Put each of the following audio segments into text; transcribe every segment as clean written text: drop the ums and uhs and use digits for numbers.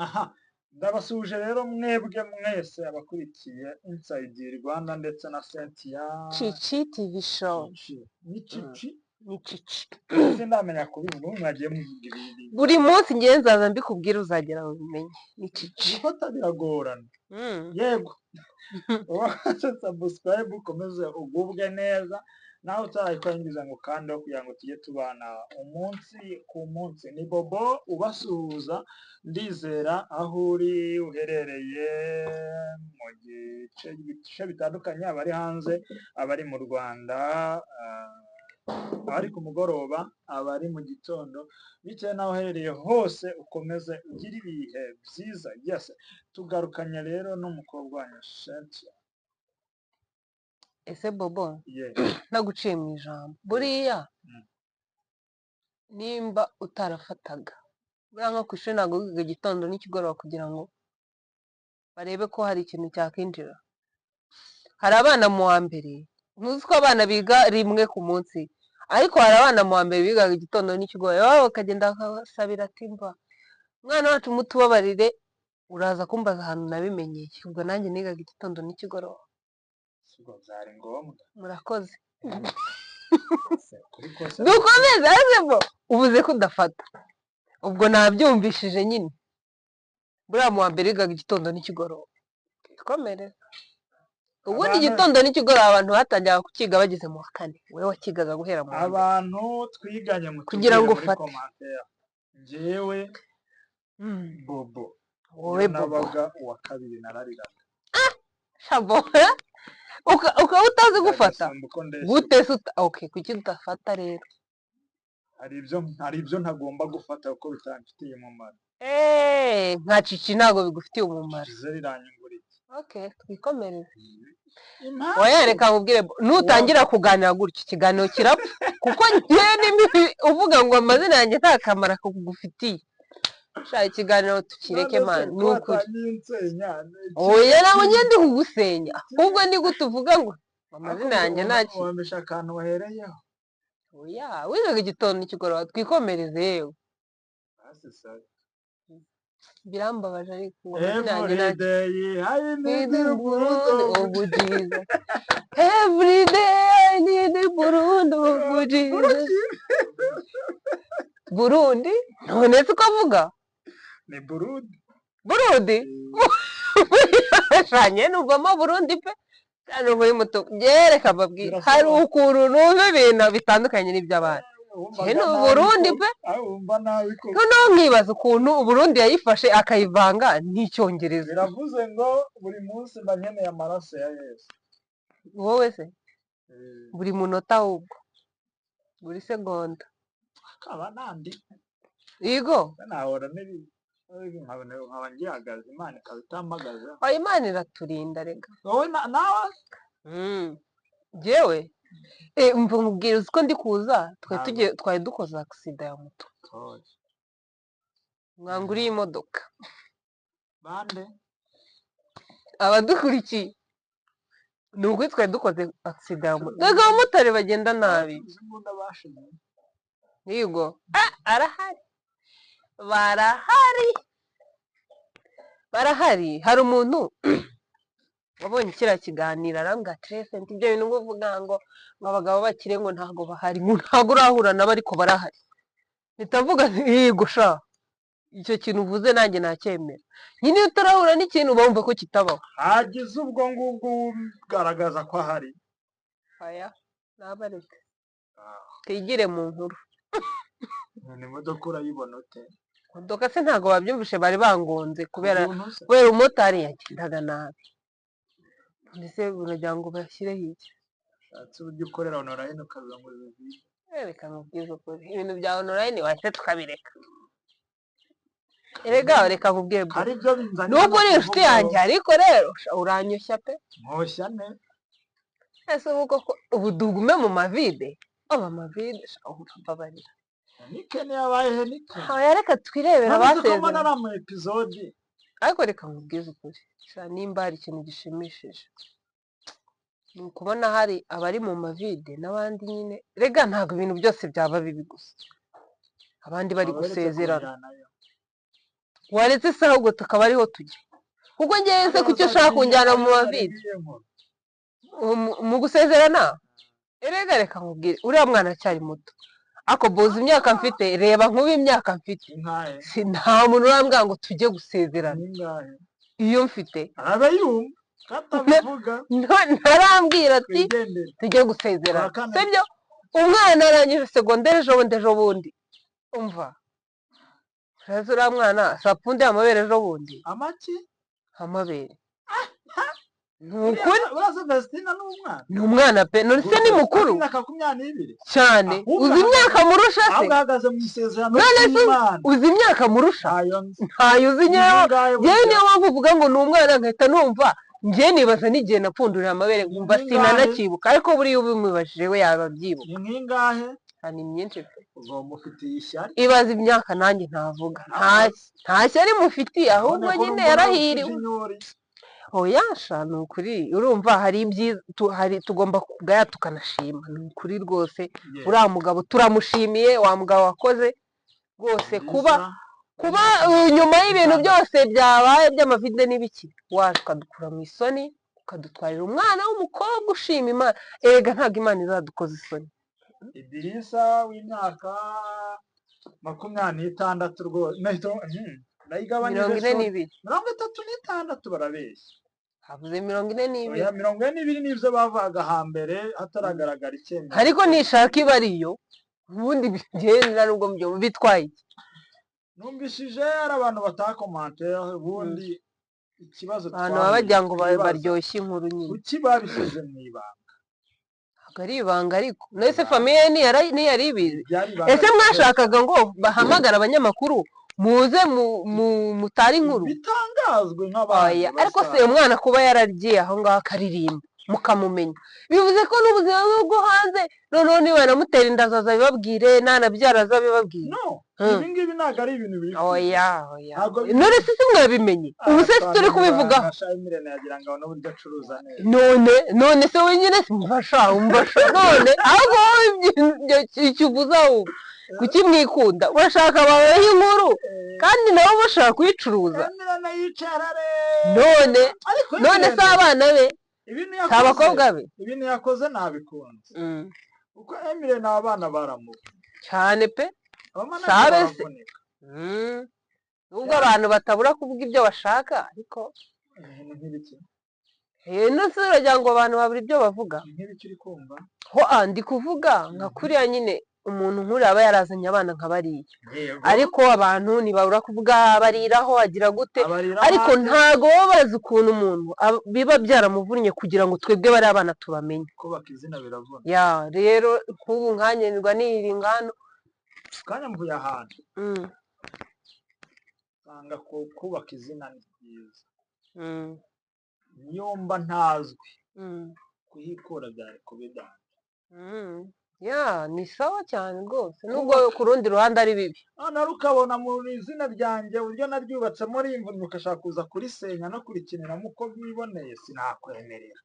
aha ndabasuje rero mwebwe mwese abakurikiye Inside Rwanda ndetse na Cynthia Cici TV show. ni Cici Ni Cici. sindamenya kubivuga mwagiye muvuga ibindi Buri munsi ngiye nzaza mbikubwira uzagera ubimenye. Ni Cici. gufata biragorana yego wacha subscribe ukomeze ugubwe neza nawe utarayikwangiza ngo kandi kugira ngo tujye tubana umunsi ku munsi. Ni Bobo ubasuhuza, ndizera aho uri uherereye mu gice bitandukanye, abari hanze, abari mu Rwanda, abari ku mugoroba, abari mu gitondo, bitewe n'aho uherereye hose ukomeze ugire ibihe byiza. Yes, tugarukanye rero n'umukobwa wanyu Cynthia. Ese Bobo Yeah. naguciye mu ijambo. Buriya nimba utarafataga buriya nko ku ishuri ntabwo wiga igitondo n'ikigoroba kugira ngo barebe ko hari ikintu cyakinjira. Hari abana mu wa mbere, ntuzi ko abana biga rimwe ku munsi, ariko hari abana mu wa mbere bigaga igitondo n'ikigoroba, iwabo bakagenda bakasabira ati mva mwana wacu mutubabarire, uraza kumbaza ahantu nabimenyeye. Ubwo nanjye nigaga igitondo n'ikigoroba. Ubwo byari ngombwa. Murakoze. Dukomeze Dukomeze bo ubuze ko udafata. Ubwo nabyumvishije nyine. Buriya mu wa mbere bigaga igitondo n'ikigoroba. Twikomereze. Ubundi igitondo n'ikigoroba abantu batangira kukiga bageze mu wa kane. Wewe wakigaga guhera mu wa mbere. abantu twiganye mu kugira ngo ufate. Njyewe Bobo Wowe Bobo. nabaga uwa kabiri narariraga. Shabo. Ukaba utazi gufata. Gute se okay, kuki udafata rero? Hari ibyo ntagomba gufata kuko bitamfitiye umumaro. Nka Cici ntabwo bigufitiye umumaro. Ziranyungurike. Okay, twikomereze. Impamvu Oya reka nkubwire nutangira kuganira gutyo ikiganiro kirapfa kuko njye n'imibi uvuga ngo amazina yanjye nta kamaro kugufitiye. Sha ikiganiro tukireke man nukuri. Oya nawe ngende kugusenya. Ahubwo ndi gutuvuga ngo amazina yanjye ntaki. wambesha akantu wahereyeho. Oya wigaga igitondo n'ikigoroba twikomereze yewe. Birambabaje ariko amazina yanjye ntaki. Every day I need Burundi Burundi none se ukavuga Ni Burundi. Burundi shanye nuvamo Burundi pe cyane uvuye muto byereka babwira hari ukuntu numva ibintu bitandukanye n'iby'abandi cyane Burundi pe wumva nabi ko noneho nkibaza ukuntu Burundi yayifashe akayivanga n'icyongereza. biravuze ngo buri munsi mba nkeneye amaraso ya Yesu. Wowe se buri munota ahubwo buri segonda akaba nandi yego nahora nkaba ngihagaze Imana ikaba itampagaze. Imana iraturinda rega wowe nawe jewe mva nkubwira uko ndi kuza twari dukoze accident ya moto mwanguriye imodoka bande abadukurikiye ni ukuri twari dukoze accident ya moto rega abamotari bagenda nabi yego arahari barahari hari umuntu wabonye kiriya kiganiro arambwira Tresent ibyo bintu ngo uvuga ngo abagabo bakire ngo ntago bahari ntago urahura nabo ariko barahari nitavuga yego sha icyo kintu uvuze nanjye nacyemera nyine iyo utarahura n'ikintu bumva ko kitabaho hagize ubwo ngubwo ugaragaza ko ahari. aya nabareke twigire mu nkuru. Ni imodoka urayibona ute? Imodoka se ntago babyumvishe bari bangonze kubera umumotari yagendaga nabi. Ndetse buragira ngo bashyireho iki shatse uburyo ukorera online ukaza ngo bivuge reka nkubwize ukuri ibintu bya online wahise tukabireka erega reka nkubwire hari ibyo binzanye nubwo uri inshuti yanjye ariko rero uranyoshya pe nkoshya ne ese ubu dugume mu mavide amavide mbabarira Nike ne yabaye Nike reka twirebera basezeranye mu episode ariko reka nkubwize ukuri nimba hari ikintu gishimishije ni ukubona hari abari mu mavide n'abandi nyine rega ntabwo ibintu byose byaba bibi gusa abandi bari gusezerana waretse se ahubwo tukaba ariho tujya kuko ngewe se kucyo ushaka kunjyana mu mavide mu gusezerana erega reka nkubwire uriya mwana acyari muto ako boza imyaka mfite reba nk'ubu imyaka mfite nta muntu urambwira ngo tujye gusezerana iyo mfite ntarambwira ati tujye gusezerana sibyo umwana arangije segonderi ejo bundi umva uraza uriya mwana sapunde amabere ejo bundi amabere nukuri ni umwana pe none se ni mukuru cyane uzi imyaka murusha se none se uzi imyaka murusha ntayo uzi nyewe niyo mpamvu uvuga ngo ni umwana nkahita numva njye nibaza n'igihe napfundurira amabere nkumva sinanakibuka ariko buriya ubimubajije we yaba abyibuka ni nk'ingahe ni myinshi pe mufitiye ishyari ibaza imyaka nanjye ntavuga nta shyari mufitiye ahubwo nyine yarahiriwe oyasha ni ukuri urumva hari ibyiza tugomba kugaya tukanashima ni ukuri rwose uriya mugabo turamushimiye wa mugabo wakoze rwose kuba nyuma y'ibintu byose byabaye by'amavide n'ibiki waje ukadukura mu isoni ukadutwarira umwana w'umukobwa ushima imana erega ntabwo imana izadukoza isoni Idirisa w'imyaka 26 rwose Mirongo ine n'ibiri 36 barabeshya havuze 42 42 nibyo bavugaga hambere hataragaragara icyemezo ariko nishaka iba ariyo ubundi bigenda nubwo byo bitwaye numvishije ari abantu batakomante ubundi ikibazo abantu babagira ngo baryoshye inkuru nyine kuki babishyize mu ibanga ari ibanga ariko nese famiye ni yari ibizi ese mwashakaga ngo bahamagara abanyamakuru muze mutari inkuru bitangazwe nk'abantu ariko se umwana kuba yaragiye aho ngaho akaririmba mukamumenya bivuze ko n'ubuzima bwe bwo hanze noneho niba namutera inda azaza bibabwire nanabyara azabibabwire ibi ngibi ntabwo ari ibintu biri oya none se mwabimenye ubu se turi kubivugaho none se wenyine umfasha none ahubwo icyo uvuze ahubwo kuki mwikunda urashaka babaho inkuru kandi nabo bashaka kuyicuruza none se abana be si abakobwa be ibintu yakoze nabikunze kuko Emile n'abana baramuka cyane pe sabe se nubwo abantu batabura kuvuga ibyo bashaka ariko nose uragira ngo abantu babura ibyo bavuga ho ndi kuvuga nka kuriya nyine umuntu nk'uriya aba yarazanye abana nka bariya ariko abantu ntibabura kuvuga bariraho agira gute ariko ntago baba bazi ukuntu umuntu biba byaramuvunnye kugira ngo twebwe bari abana tubamenye kubaka izina biravuna rero nk'ubu nkanyenirwa n'iri ngano kanya mvuye ahantu usanga kubaka izina ni byiza niyo mba ntazwi kuhikura byari kubidana ni sawa cyane rwose nubwo ku rundi ruhande ari bibi noneho ukabona mu izina ryanjye uburyo naryubatsemo rimvunye ugashaka kuza kurisenya no kurikiniramo uko bwiboneye sinakwemerera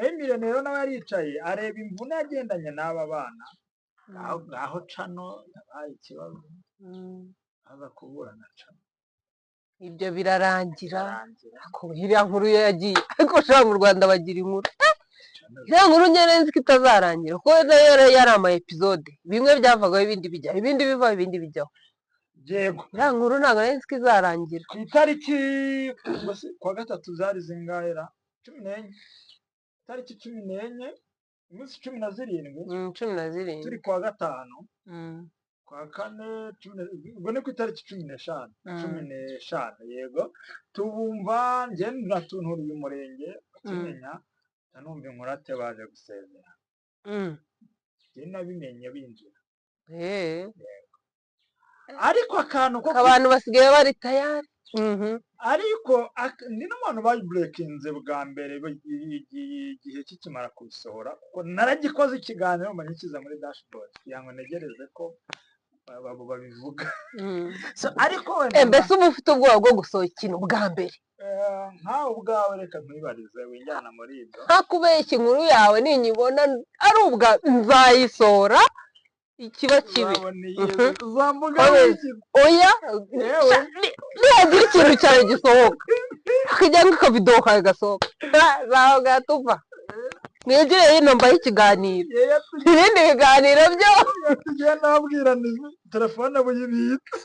Emile rero nawe yaricaye areba imvune yagendanye n'aba bana ngaho cano yabaye ikibazo aza kuburana cano ibyo birarangira iriya nkuru yo yagiye ariko ushaka mu Rwanda bagira inkuru iriya nkuru njye nzi ko itazarangira kuko nayo yari ama episode bimwe byavagaho ibindi bijyaho ibindi bivaho ibindi bijyaho yego iriya nkuru ntabwo nzi ko izarangira ku itariki kwa gatatu zari zingahera 14 itariki 14 iminsi 17 turi kwa gatanu kwa kane ubwo ni ku itariki 15 yego tubumva njye natunturiye umurenge bakimenya numva inkurate baje gusezera njye nabimenye binjira ariko akantu ko abantu basigaye bari tayari ariko ni n'abantu bayiburekinze bwa mbere igihe kikimara kubisohora kuko naragikoze ikiganiro mbanyikiza muri dashboard kugira ngo negereze ko babivuga ariko mbese uba ufite ubwoba bwo gusohoka ikintu bwa mbere nkawe ubwawe reka nkwibarize winjyana muri ibyo ntakubeshya inkuru yawe ninyibona ari ubwa nzayisohora ikiba kibi zambuga oya nihagira ikintu cyawe gisohoka hakajya nk'akavido kawe gasohoka zaho gatuva mwegere hino mbaho ikiganiro ibindi biganiro byo tugenda babwirana telefone buyibitse